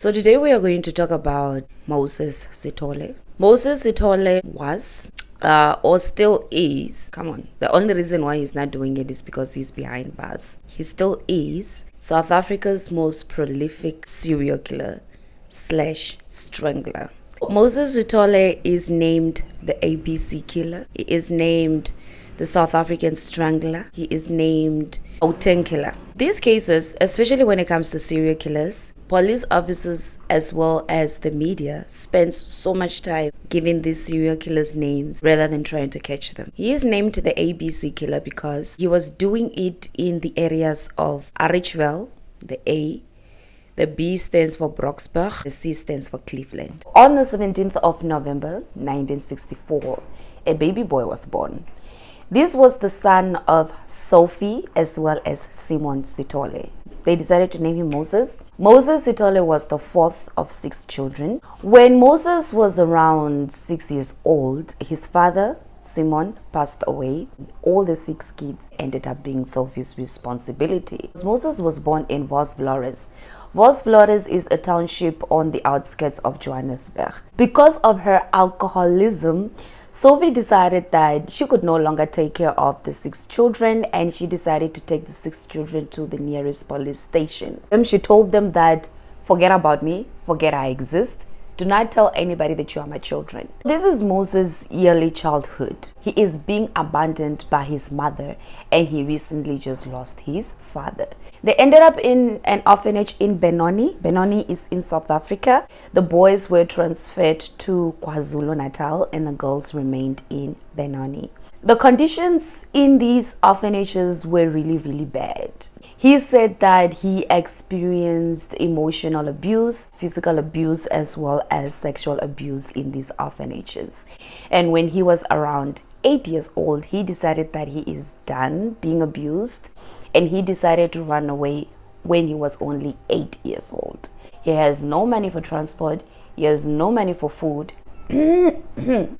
So today we are going to talk about Moses Sithole. Moses Sithole was or still is, come on, the only reason why he's not doing it is because he's behind bars. He still is South Africa's most prolific serial killer slash strangler. Moses Sithole is named the ABC killer. He is named the South African strangler. He is named Gauteng killer. These cases, especially when it comes to serial killers, police officers as well as the media spends so much time giving these serial killers names rather than trying to catch them. He is named the ABC killer because he was doing it in the areas of Richville, the A, the B stands for Broxburg, the C stands for Cleveland. On the 17th of November 1964, a baby boy was born. This was the son of Sophie as well as Simon Sithole. They decided to name him Moses. Moses Sithole was the fourth of 6 children. When Moses was around 6 years old, his father, Simon, passed away. All the 6 kids ended up being Sophie's responsibility. Moses was born in Vosvlores. Vosvlores is a township on the outskirts of Johannesburg. Because of her alcoholism, Sophie decided that she could no longer take care of the 6 children, and she decided to take the 6 children to the nearest police station. She told them that, forget about me, forget I exist. Do not tell anybody that you are my children. This is Moses' early childhood. He is being abandoned by his mother, and he recently just lost his father. They ended up in an orphanage in Benoni. Benoni is in South Africa. The boys were transferred to KwaZulu-Natal and the girls remained in Benoni. The conditions in these orphanages were really bad. He said that he experienced emotional abuse, physical abuse, as well as sexual abuse in these orphanages. And when he was around 8 years old, he decided that he is done being abused, and he decided to run away when he was only 8 years old. He has no money for transport. He has no money for food.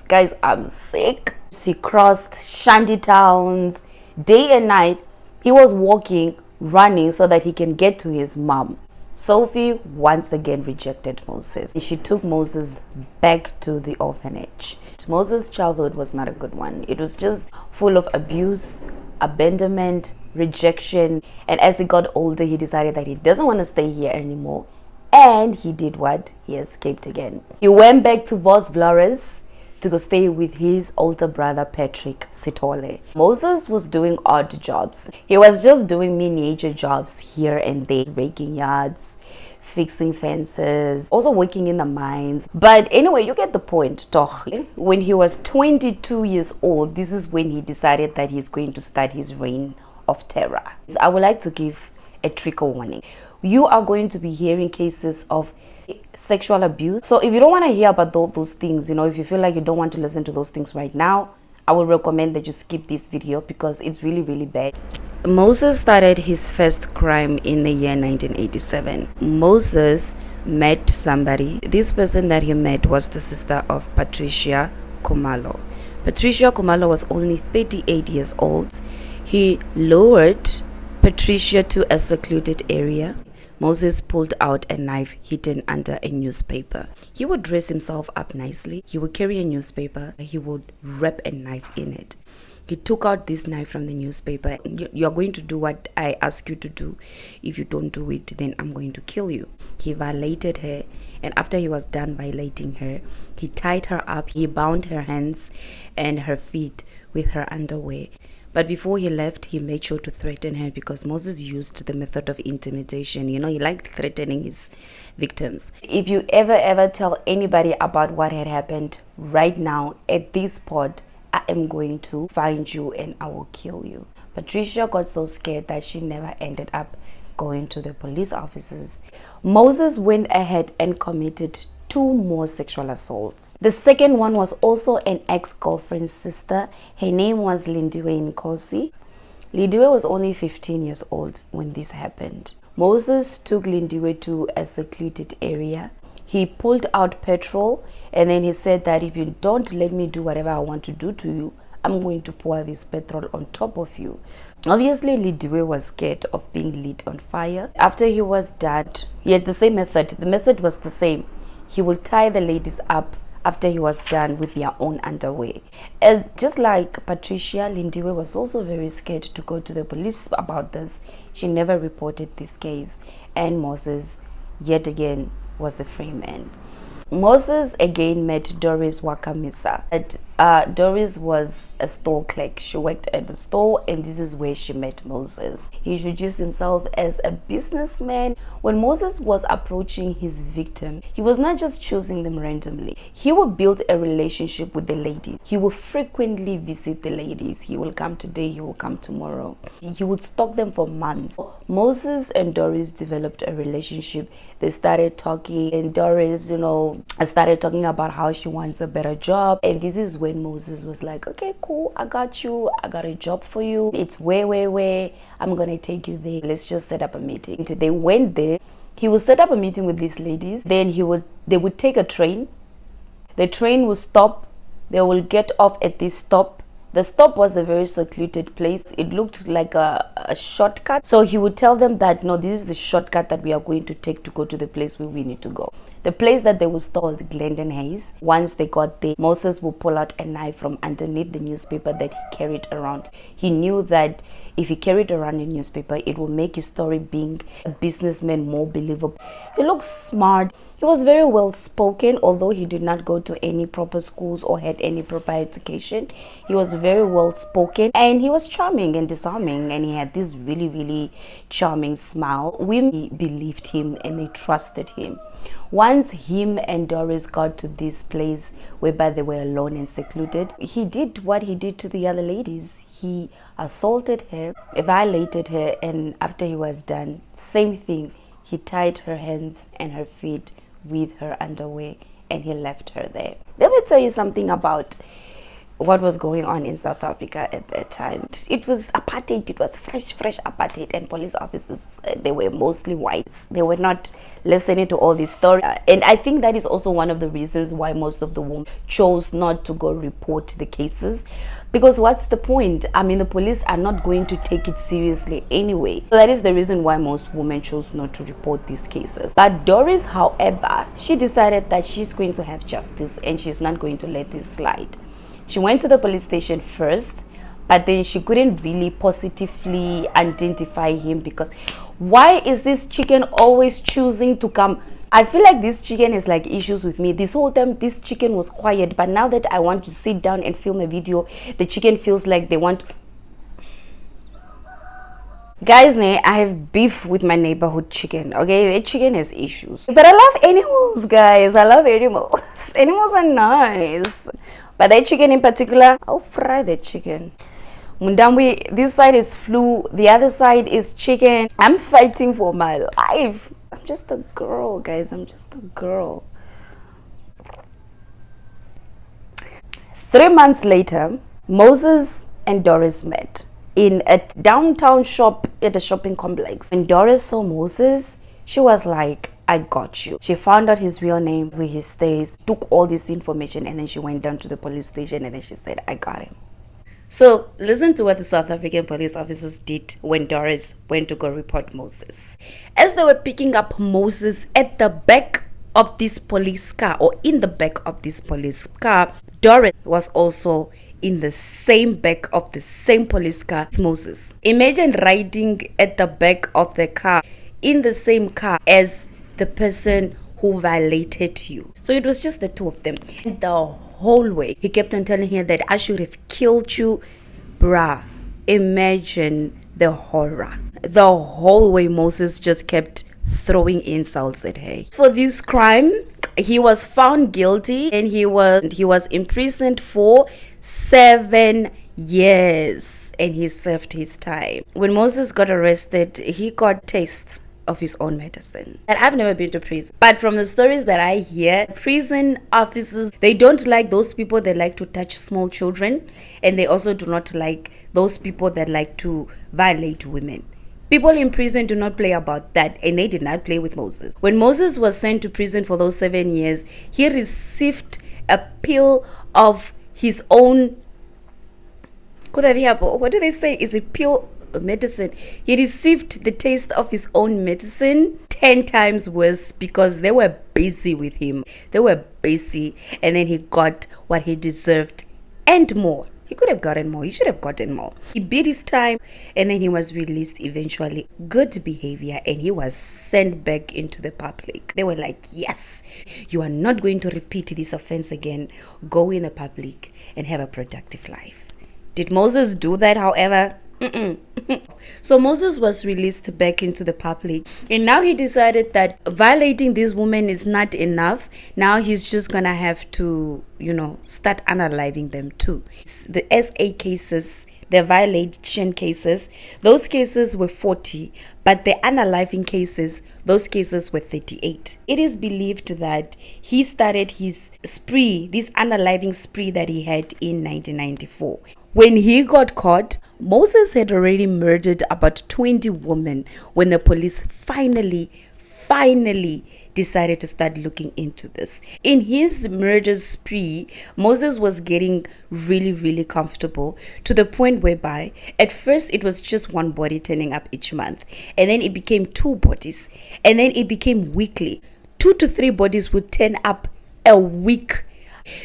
Guys, I'm sick. He crossed shanty towns day and night. He was walking, running so that he can get to his mom. Sophie once again rejected Moses. She took Moses back to the orphanage. Moses' childhood was not a good one. It was just full of abuse, abandonment, rejection. And as he got older, he decided that he doesn't want to stay here anymore. And he did what? He escaped again. He went back to Vosvlores to go stay with his older brother Patrick Sithole. Moses was doing odd jobs. He was just doing miniature jobs here and there, raking yards, fixing fences, also working in the mines. But anyway, you get the point, toch? When he was 22 years old, this is when he decided that he's going to start his reign of terror. I would like to give a trigger warning. You are going to be hearing cases of sexual abuse. So if you don't want to hear about those things, if you feel like you don't want to listen to those things right now, I would recommend that you skip this video because it's really bad. Moses started his first crime in the year 1987. Moses met somebody. This person that he met was the sister of Patricia Khumalo. Patricia Khumalo was only 38 years old. He lured Patricia to a secluded area. Moses pulled out a knife hidden under a newspaper. He would dress himself up nicely. He would carry a newspaper. He would wrap a knife in it. He took out this knife from the newspaper. You are going to do what I ask you to do. If you don't do it, then I'm going to kill you. He violated her, and after he was done violating her, he tied her up. He bound her hands and her feet with her underwear. But before he left, he made sure to threaten her because Moses used the method of intimidation. He liked threatening his victims. If you ever tell anybody about what had happened right now at this spot, I am going to find you and I will kill you. Patricia got so scared that she never ended up going to the police officers. Moses went ahead and committed 2 more sexual assaults. The second one was also an ex-girlfriend's sister. Her name was Lindiwe Nkosi. Lindiwe was only 15 years old when this happened. Moses took Lindiwe to a secluded area. He pulled out petrol and then he said that if you don't let me do whatever I want to do to you, I'm going to pour this petrol on top of you. Obviously, Lindiwe was scared of being lit on fire. After he was done, he had the same method. The method was the same. He will tie the ladies up after he was done with their own underwear. And just like Patricia, Lindiwe was also very scared to go to the police about this. She never reported this case. And Moses, yet again, was a free man. Moses again met Doris Wakamisa. Doris was a store clerk. She worked at the store, and this is where she met Moses. He introduced himself as a businessman. When Moses was approaching his victim, he was not just choosing them randomly. He would build a relationship with the ladies. He would frequently visit the ladies. He will come today, he will come tomorrow. He would stalk them for months. Moses and Doris developed a relationship. They started talking, and Doris, started talking about how she wants a better job. And this is when Moses was like, okay, cool, I got you. I got a job for you. It's where I'm gonna take you there. Let's just set up a meeting. They went there. He would set up a meeting with these ladies. Then they would take a train. The train will stop. They will get off at this stop. The stop was a very secluded place. It looked like a shortcut. So he would tell them that, no, this is the shortcut that we are going to take to go to the place where we need to go. The place that they would stop was Glendon Hayes. Once they got there, Moses would pull out a knife from underneath the newspaper that he carried around. He knew that if he carried around a newspaper, it will make his story being a businessman more believable. He looked smart. He was very well spoken, although he did not go to any proper schools or had any proper education. He was very well spoken, and he was charming and disarming, and he had this really, really charming smile. Women believed him and they trusted him. Once him and Doris got to this place whereby they were alone and secluded, he did what he did to the other ladies. He assaulted her, violated her, and after he was done, same thing. He tied her hands and her feet with her underwear, and he left her there. Let me tell you something about what was going on in South Africa at that time. It was apartheid. It was fresh apartheid, and police officers, they were mostly whites. They were not listening to all these stories, and I think that is also one of the reasons why most of the women chose not to go report the cases, because what's the point? I mean, the police are not going to take it seriously anyway. So that is the reason why most women chose not to report these cases. But Doris, however, she decided that she's going to have justice and she's not going to let this slide. She went to the police station first, but then she couldn't really positively identify him, because why is this chicken always choosing to come? I feel like this chicken has like issues with me. This whole time this chicken was quiet, but now that I want to sit down and film a video, the chicken feels like they want. Guys, I have beef with my neighborhood chicken. Okay, the chicken has issues, but I love animals, guys. I love animals. Animals are nice, but that chicken in particular, I'll fry that chicken. Mundambi, this side is flu, the other side is chicken. I'm fighting for my life. I'm just a girl, guys. I'm just a girl. 3 months later, Moses and Doris met in a downtown shop at a shopping complex. When Doris saw Moses, she was like, I got you. She found out his real name, where he stays, took all this information, and then she went down to the police station and then she said, I got him. So listen to what the South African police officers did when Doris went to go report Moses. As they were picking up Moses at the back of this police car, or in the back of this police car, Doris was also in the same back of the same police car with Moses. Imagine riding at the back of the car, in the same car as the person who violated you. So it was just the two of them. The whole way, he kept on telling her that I should have killed you. Bruh, imagine the horror. The whole way, Moses just kept throwing insults at her. For this crime, he was found guilty, and he was imprisoned for 7 years, and he served his time. When Moses got arrested, he got taste of his own medicine. And I've never been to prison, but from the stories that I hear, prison officers, they don't like those people that like to touch small children, and they also do not like those people that like to violate women. People in prison do not play about that, and they did not play with Moses. When Moses was sent to prison for those 7 years, he received a pill of his own What do they say? Is it pill medicine? He received the taste of his own medicine 10 times worse because they were busy with him. They were busy, and then he got what he deserved and more. He could have gotten more. He should have gotten more. He beat his time, and then he was released eventually. Good behavior, and he was sent back into the public. They were like, yes, you are not going to repeat this offense again. Go in the public and have a productive life. Did Moses do that, however? So Moses was released back into the public, and now he decided that violating this woman is not enough. Now he's just gonna have to, start unaliving them too. The SA cases, the violation cases, those cases were 40, but the unaliving cases, those cases were 38. It is believed that he started his spree, this unaliving spree that he had in 1994. When he got caught, Moses had already murdered about 20 women when the police finally decided to start looking into this. In his murder spree, Moses was getting really comfortable to the point whereby at first it was just one body turning up each month, and then it became 2 bodies, and then it became weekly. 2 to 3 bodies would turn up a week.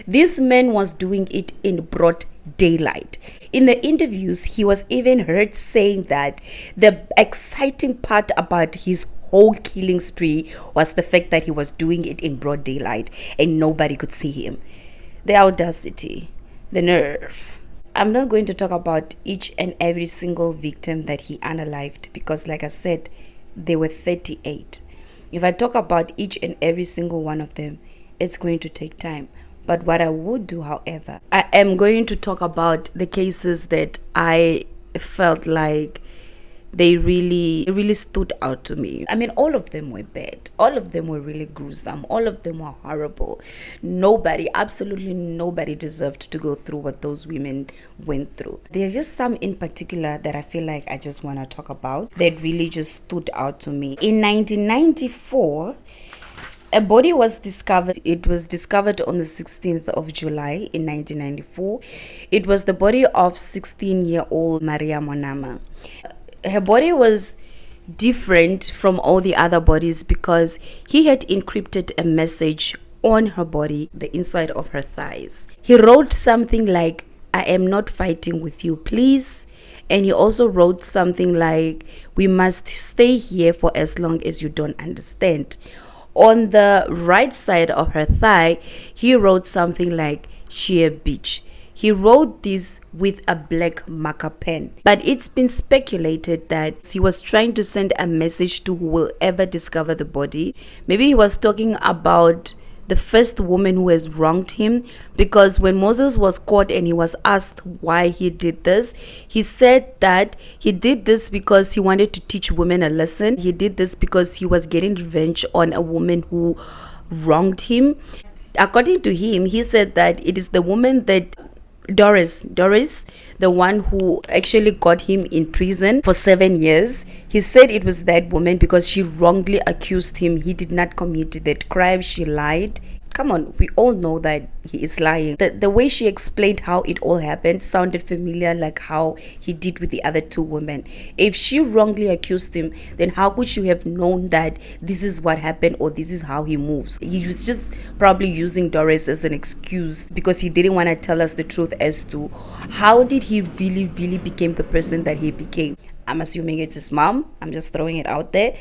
This man was doing it in broad daylight. In the interviews, he was even heard saying that the exciting part about his whole killing spree was the fact that he was doing it in broad daylight and nobody could see him. The audacity, the nerve. I'm not going to talk about each and every single victim that he unalived because, like I said, there were 38. If I talk about each and every single one of them, it's going to take time. But what I would do, however, I am going to talk about the cases that I felt like they really stood out to me. I mean, all of them were bad. All of them were really gruesome. All of them were horrible. Absolutely nobody deserved to go through what those women went through. There's just some in particular that I feel like I just want to talk about that really just stood out to me. In 1994, a body was discovered. It was discovered on the 16th of July in 1994. It was the body of 16-year-old Maria Monama. Her body was different from all the other bodies because he had encrypted a message on her body, the inside of her thighs. He wrote something like, "I am not fighting with you, please." And he also wrote something like, "We must stay here for as long as you don't understand." On the right side of her thigh, he wrote something like, "She a bitch." He wrote this with a black marker pen. But it's been speculated that he was trying to send a message to who will ever discover the body. Maybe he was talking about the first woman who has wronged him, because when Moses was caught and he was asked why he did this, he said that he did this because he wanted to teach women a lesson. He did this because he was getting revenge on a woman who wronged him. According to him, he said that it is the woman that Doris, the one who actually got him in prison for 7 years. He said it was that woman because she wrongly accused him. He did not commit that crime. She lied. Come on, we all know that he is lying. The way she explained how it all happened sounded familiar, like how he did with the other 2 women. If she wrongly accused him, then how could she have known that this is what happened or this is how he moves? He was just probably using Doris as an excuse because he didn't want to tell us the truth as to how did he really became the person that he became. I'm assuming it's his mom. I'm just throwing it out there.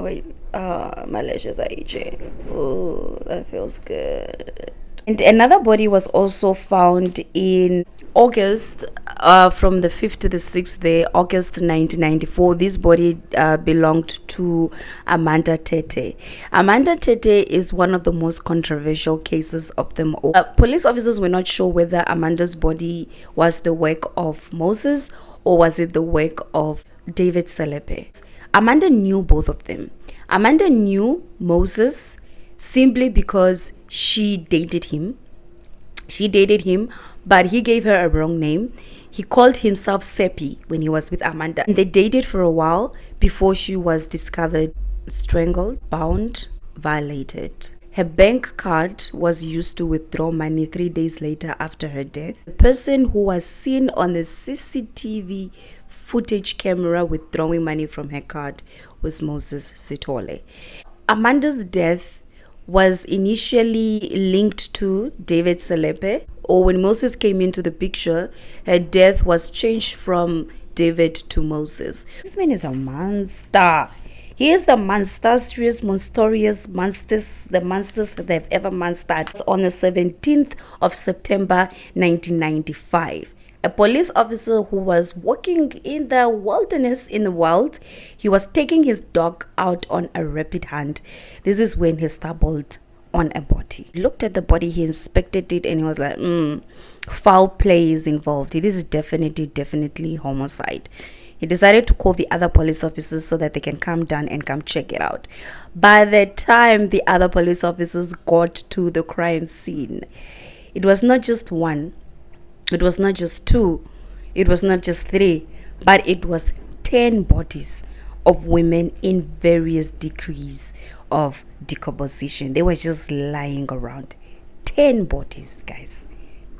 Wait, my lashes are itching. Oh, that feels good. And another body was also found in August, from the 5th to the 6th day, August 1994. This body belonged to Amanda Tete. Amanda Tete is one of the most controversial cases of them all. Police officers were not sure whether Amanda's body was the work of Moses or was it the work of David Selepe. Amanda knew both of them. Amanda knew Moses simply because she dated him. But he gave her a wrong name. He called himself Seppi when he was with Amanda. And they dated for a while before she was discovered strangled, bound, violated. Her bank card was used to withdraw money 3 days later after her death. The person who was seen on the CCTV footage camera withdrawing money from her card was Moses Sithole. Amanda's death was initially linked to David Selepe, or when Moses came into the picture, her death was changed from David to Moses. This man is a monster. He is the monstrous, monstrous monsters, the monsters they've ever monstered. On the 17th of September 1995, a police officer who was walking in the wilderness in the wild, he was taking his dog out on a rapid hunt. This is when he stumbled on a body. He looked at the body, he inspected it, and he was like, foul play is involved. This is definitely homicide. He decided to call the other police officers so that they can come down and come check it out. By the time the other police officers got to the crime scene, it was not just one, it was not just two, it was not just three, but it was 10 bodies of women in various degrees of decomposition. They were just lying around. 10 bodies, guys.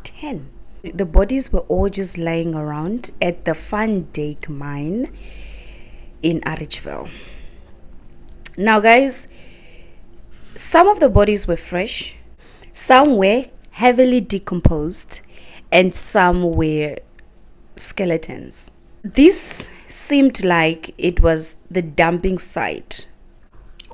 10. The bodies were all just lying around at the Van Dyke mine in Arichville. Now, guys, some of the bodies were fresh, some were heavily decomposed, and some were skeletons. This seemed like it was the dumping site.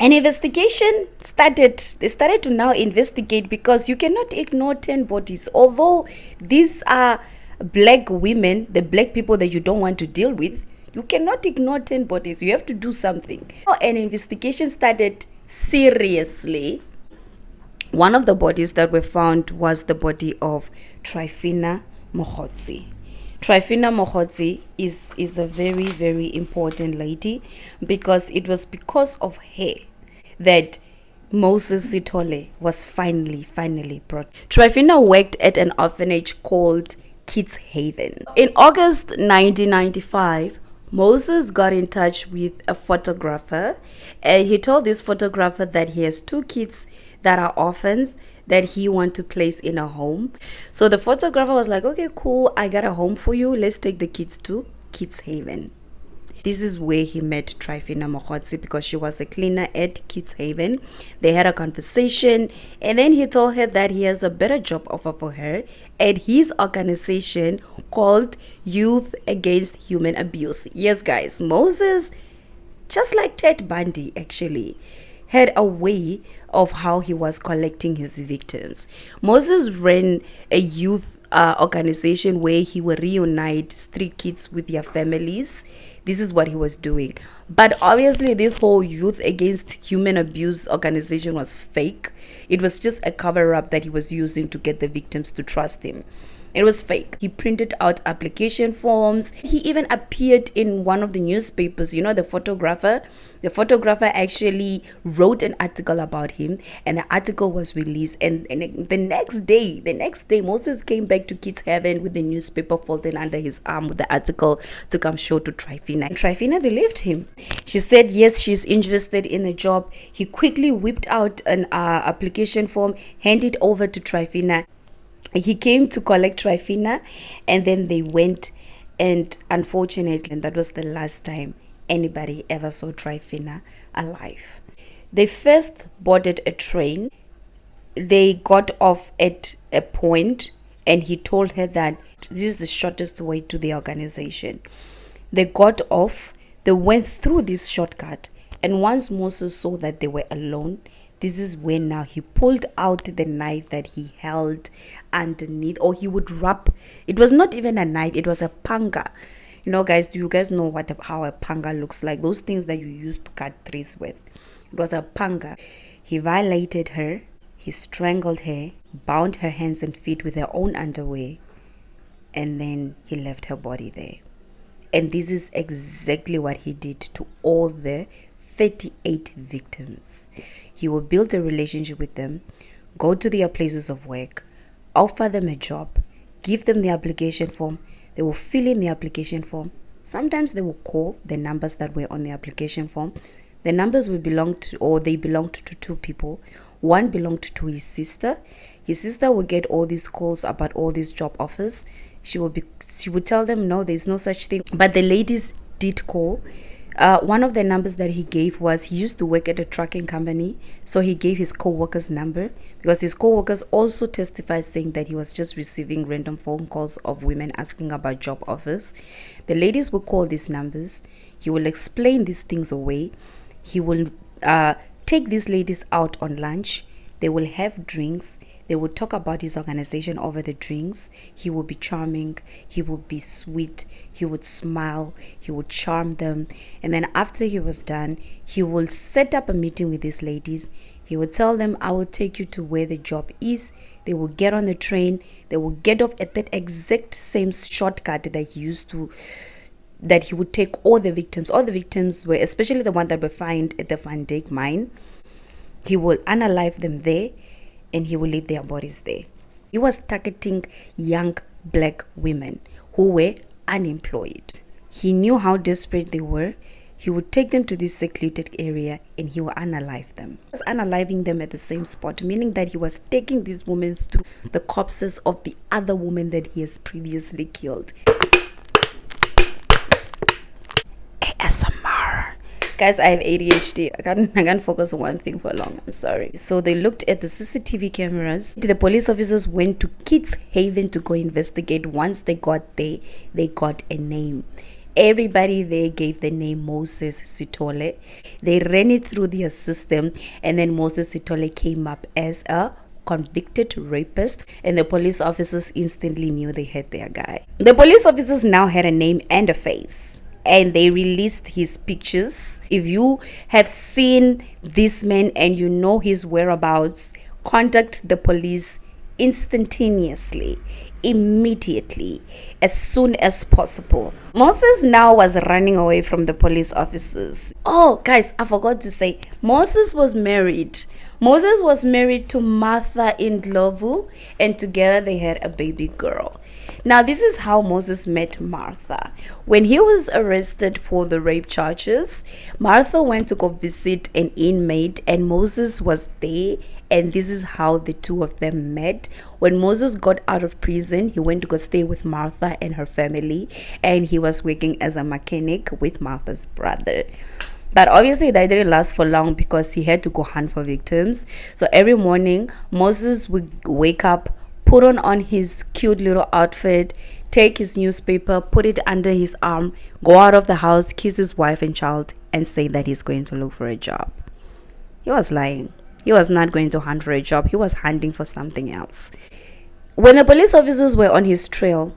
An investigation started. They started to now investigate, because you cannot ignore 10 bodies. Although these are black women, the black people that you don't want to deal with, you cannot ignore 10 bodies. You have to do something. An investigation started seriously. One of the bodies that were found was the body of Trifina Mohotsi. Trifina Mohotsi is a very, very important lady, because it was because of her that Moses Sithole was finally brought. Trifina worked at an orphanage called Kids Haven. In August 1995, Moses got in touch with a photographer, and he told this photographer that he has 2 kids that are orphans that he wants to place in a home. So the photographer was like, okay, cool, I got a home for you. Let's take the kids to Kids Haven. This is where he met Trifina Mohotsi, because she was a cleaner at Kids Haven. They had a conversation, and then he told her that he has a better job offer for her at his organization called Youth Against Human Abuse. Yes, guys, Moses, just like Ted Bundy, actually had a way of how he was collecting his victims. Moses ran a youth organization where he would reunite street kids with their families. This is what he was doing. But obviously, this whole Youth Against Human Abuse organization was fake. It was just a cover-up that he was using to get the victims to trust him. It was fake. He printed out application forms. He even appeared in one of the newspapers. You know, the photographer actually wrote an article about him, and the article was released. And the next day, Moses came back to Kids Haven with the newspaper folded under his arm with the article to come show to Trifina. And Trifina believed him. She said, yes, she's interested in the job. He quickly whipped out an application form, handed it over to Trifina. He came to collect Trifina, and then they went, and unfortunately, that was the last time anybody ever saw Trifina alive. They first boarded a train. They got off at a point, and he told her that this is the shortest way to the organization. They got off, they went through this shortcut, and once Moses saw that they were alone, this is when now he pulled out the knife that he held underneath, or he would rub. It was not even a knife, it was a panga. You know, guys, do you guys know how a panga looks like? Those things that you use to cut trees with. It was a panga. He violated her, he strangled her, bound her hands and feet with her own underwear, and then he left her body there. And this is exactly what he did to all the 38 victims. He will build a relationship with them, go to their places of work, offer them a job, give them the application form. They will fill in the application form. Sometimes they will call the numbers that were on the application form. The numbers will belong to, or they belonged to 2 people. One belonged to his sister. His sister would get all these calls about all these job offers. She would tell them, no, there's no such thing. But the ladies did call. One of the numbers that he gave was he used to work at a trucking company, so he gave his co-worker's number, because his co-workers also testified saying that he was just receiving random phone calls of women asking about job offers. The ladies will call these numbers. He will explain these things away. He will take these ladies out on lunch. They will have drinks. They would talk about his organization over the drinks. He would be charming. He would be sweet. He would smile. He would charm them. And then after he was done, he will set up a meeting with these ladies. He would tell them, I will take you to where the job is. They will get on the train. They will get off at that exact same shortcut that he would take all the victims. All the victims were, especially the one that were found at the Van Dijk mine. He will unalive them there, and he will leave their bodies there. He was targeting young black women who were unemployed. He knew how desperate they were. He would take them to this secluded area and he would unalive them. He was unaliving them at the same spot, meaning that he was taking these women through the corpses of the other women that he has previously killed. ASMR. Guys, I have ADHD. I can't focus on one thing for long. I'm sorry. So they looked at the CCTV cameras. The police officers went to Kids Haven to go investigate. Once they got there, they got a name. Everybody there gave the name Moses Sithole. They ran it through their system, and then Moses Sithole came up as a convicted rapist, and the police officers instantly knew they had their guy. The police officers now had a name and a face, and they released his pictures. If you have seen this man and you know his whereabouts, contact the police instantaneously, immediately, as soon as possible. Moses now was running away from the police officers. Oh, guys, I forgot to say, Moses was married. Moses was married to Martha Ndlovu, and together they had a baby girl. Now, this is how Moses met Martha. When he was arrested for the rape charges, Martha went to go visit an inmate, and Moses was there, and this is how the two of them met. When Moses got out of prison, he went to go stay with Martha and her family, and he was working as a mechanic with Martha's brother. But obviously that didn't last for long because he had to go hunt for victims. So every morning, Moses would wake up, put on his cute little outfit, take his newspaper, put it under his arm, go out of the house, kiss his wife and child, and say that he's going to look for a job. He was lying. He was not going to hunt for a job. He was hunting for something else. When the police officers were on his trail,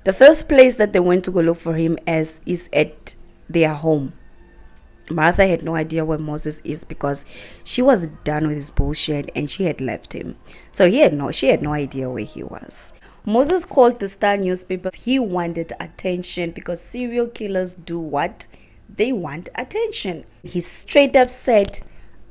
the first place that they went to go look for him is at their home. Martha had no idea where Moses is because she was done with his bullshit and she had left him. So she had no idea where he was. Moses called the Star newspaper. He wanted attention because serial killers do what? They want attention. He straight up said,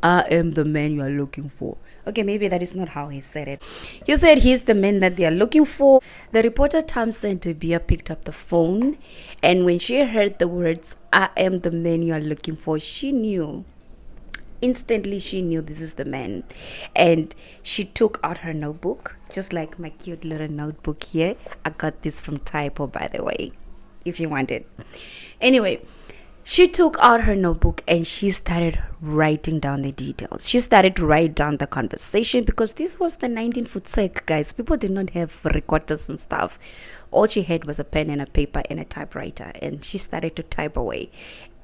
I am the man you are looking for. Okay, maybe that is not how he said it. He said he's the man that they are looking for. The reporter Thompson Debia picked up the phone, and when she heard the words, I am the man you are looking for, she knew. Instantly, she knew this is the man. And she took out her notebook, just like my cute little notebook here. I got this from Typo, by the way, if you want it. Anyway, she took out her notebook and she started writing down the details. She started to write down the conversation because this was the 19th guys. People did not have recorders and stuff. All she had was a pen and a paper and a typewriter, and she started to type away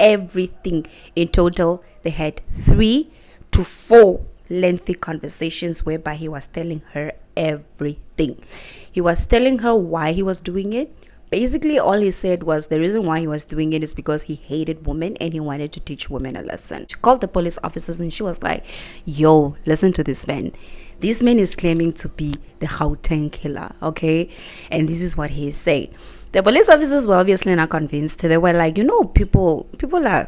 everything. In total, they had 3 to 4 lengthy conversations whereby he was telling her everything. He was telling her why he was doing it. Basically, all he said was the reason why he was doing it is because he hated women and he wanted to teach women a lesson. She called the police officers and she was like, yo, listen to this man. This man is claiming to be the Gauteng killer, okay? And this is what he is saying. The police officers were obviously not convinced. They were like, people are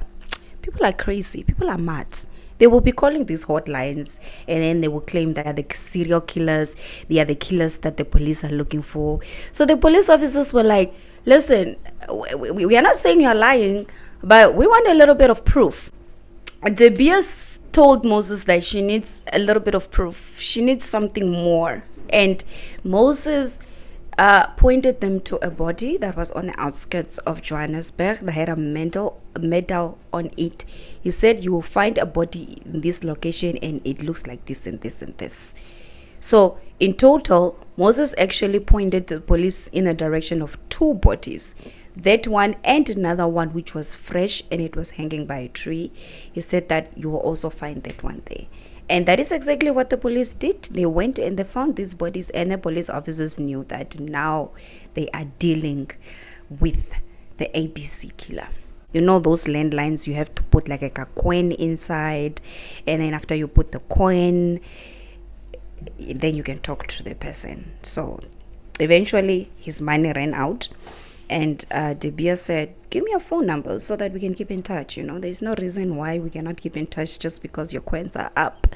crazy. People are mad. They will be calling these hotlines and then they will claim that they are the serial killers. They are the killers that the police are looking for. So the police officers were like, listen, we are not saying you're lying, but we want a little bit of proof. Debia told Moses that she needs a little bit of proof. She needs something more. And Moses pointed them to a body that was on the outskirts of Johannesburg that had a medal on it. He said, you will find a body in this location and it looks like this and this and this. So in total, Moses actually pointed the police in the direction of 2 bodies. That one and another one which was fresh and it was hanging by a tree. He said that you will also find that one there. And that is exactly what the police did. They went and they found these bodies, and the police officers knew that now they are dealing with the ABC killer. You know those landlines, you have to put like a coin inside, and then after you put the coin, then you can talk to the person. So eventually his money ran out, and De Beer said, give me your phone number so that we can keep in touch. There's no reason why we cannot keep in touch just because your coins are up.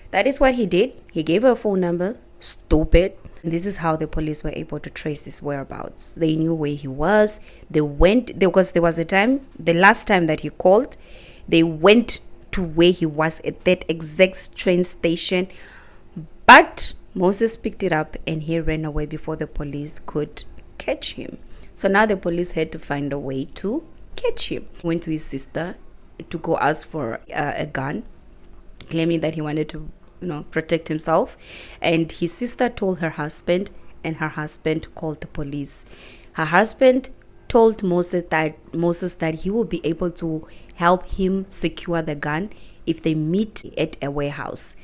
That is what he did. He gave her a phone number. Stupid. And this is how the police were able to trace his whereabouts. They knew where he was. They went because there was the last time that he called, they went to where he was at that exact train station. But Moses picked it up and he ran away before the police could catch him. So now the police had to find a way to catch him. He went to his sister to go ask for a gun, claiming that he wanted to, protect himself. And his sister told her husband, and her husband called the police. Her husband told Moses that he will be able to help him secure the gun if they meet at a warehouse.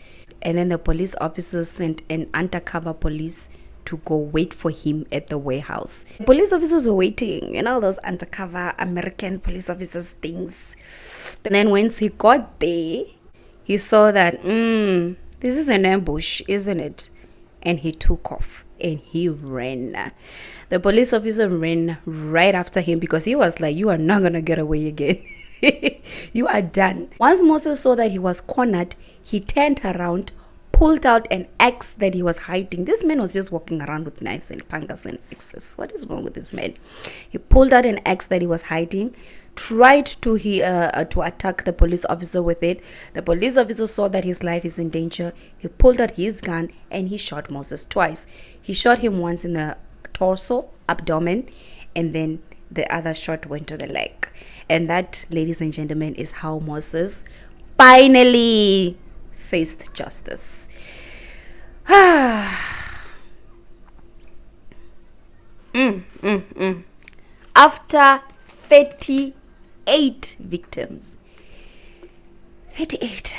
And then the police officers sent an undercover police to go wait for him at the warehouse. Police officers were waiting, those undercover American police officers things. And then once he got there, he saw that, this is an ambush, isn't it? And he took off and he ran. The police officer ran right after him because he was like, you are not going to get away again. You are done. Once Moses saw that he was cornered, he turned around, pulled out an axe that he was hiding. This man was just walking around with knives and pangas and axes. What is wrong with this man? He pulled out an axe that he was hiding, tried to attack the police officer with it. The police officer saw that his life is in danger. He pulled out his gun and he shot Moses twice. He shot him once in the torso, abdomen, and then the other shot went to the leg. And that, ladies and gentlemen, is how Moses finally faced justice. After 38 victims. 38.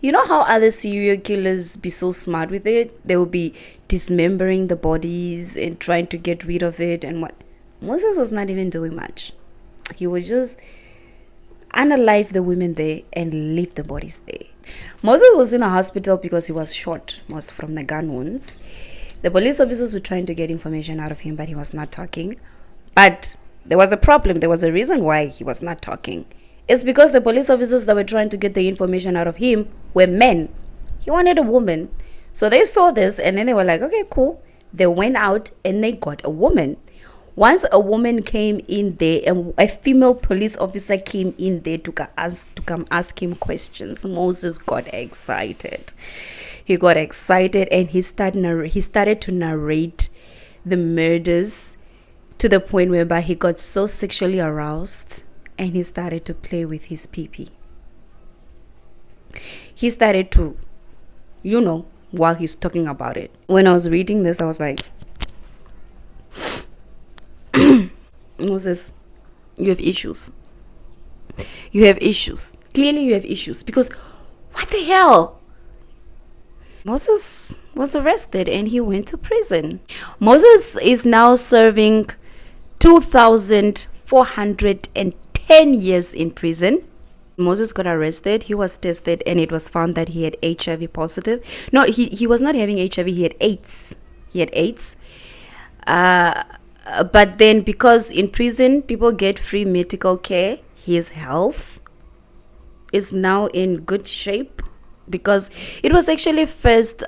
You know how other serial killers be so smart with it? They will be dismembering the bodies and trying to get rid of it and what. Moses was not even doing much. He would just unalive the women there and leave the bodies there. Moses was in a hospital because he was shot, was from the gun wounds. The police officers were trying to get information out of him, but he was not talking. But there was a problem. There was a reason why he was not talking. It's because the police officers that were trying to get the information out of him were men. He wanted a woman. So they saw this and then they were like, okay, cool. They went out and they got a woman. Once a woman came in there, and a female police officer came in there to come ask him questions, Moses got excited. He got excited and he started to narrate the murders to the point whereby he got so sexually aroused and he started to play with his pee-pee. He started to, while he's talking about it. When I was reading this, I was like, Moses, you have issues. You have issues. Clearly you have issues. Because what the hell? Moses was arrested and he went to prison. Moses is now serving 2,410 years in prison. Moses got arrested. He was tested and it was found that he had HIV positive. No, he was not having HIV. He had AIDS. But then because in prison people get free medical care, his health is now in good shape because it was actually first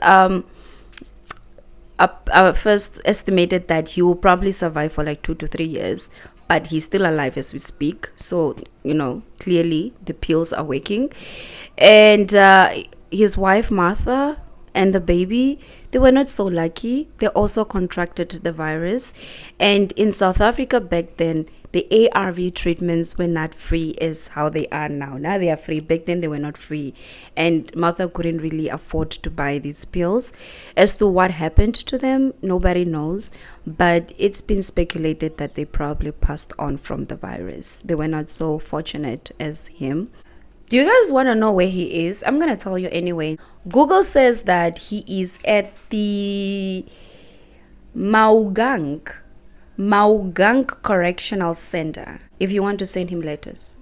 estimated that he will probably survive for like 2 to 3 years. but he's still alive as we speak. So, clearly the pills are working. And his wife, Martha, and the baby, they were not so lucky. They also contracted the virus. And in South Africa back then, the ARV treatments were not free as how they are now. Now they are free. Back then they were not free. And Martha couldn't really afford to buy these pills. As to what happened to them, nobody knows. But it's been speculated that they probably passed on from the virus. They were not so fortunate as him. Do you guys want to know where he is? I'm going to tell you anyway. Google says that he is at the Maugang Correctional Center, if you want to send him letters.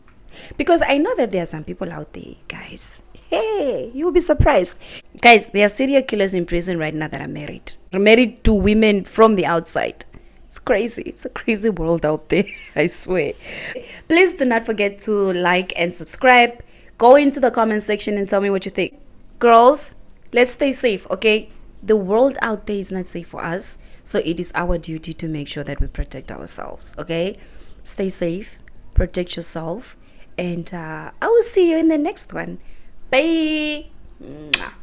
Because I know that there are some people out there, guys. Hey, you'll be surprised. Guys, there are serial killers in prison right now that are married. Married to women from the outside. It's crazy. It's a crazy world out there, I swear. Please do not forget to like and subscribe. Go into the comment section and tell me what you think. Girls, let's stay safe, okay? The world out there is not safe for us. So it is our duty to make sure that we protect ourselves, okay? Stay safe, protect yourself, and I will see you in the next one. Bye. Mwah.